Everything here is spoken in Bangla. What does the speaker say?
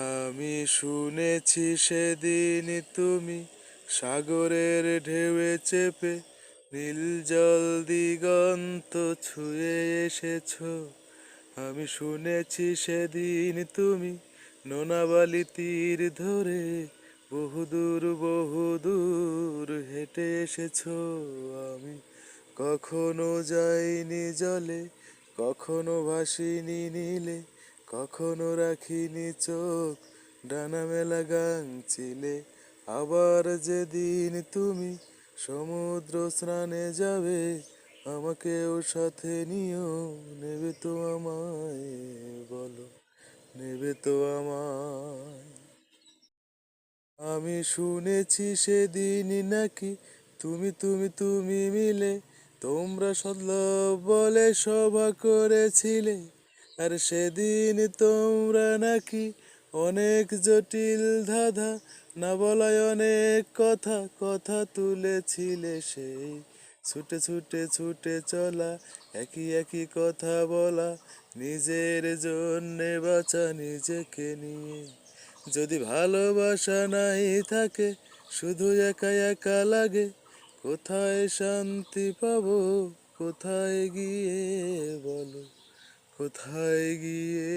আমি শুনেছি সেদিন তুমি সাগরের ঢেউয়ে চেপে নীল জল দিগন্ত ছুঁয়ে এসেছো। আমি শুনেছি সেদিন তুমি নোনাবালি তীর ধরে বহুদূর বহুদূর হেঁটে এসেছো। আমি কখনো যাইনি জলে, কখনো ভাসিনি নীলে, কখনো রাখিনি চোখ ডানা মেলা গাংচিলে। আবার যেদিন তুমি সমুদ্র স্নানে যাবে, আমাকেও সাথে নিও, নেবে তো আমায়, বলো নেবে তো আমায়। আমি শুনেছি সেদিন নাকি তুমি মিলে তোমরা সদ্লভ বলে সভা করেছিলে। আর সেদিন তোমরা নাকি অনেক জটিল ধাঁধা না বলায় অনেক কথা কথা তুলেছিলে। সেই ছুটে ছুটে ছুটে চলা, একই একই কথা বলা, নিজের জন্যে বাঁচা নিজেকে নিয়ে। যদি ভালোবাসা নাই থাকে, শুধু একা একা লাগে, কোথায় শান্তি পাবো, কোথায় গিয়ে, বলো কোথায় গিয়ে।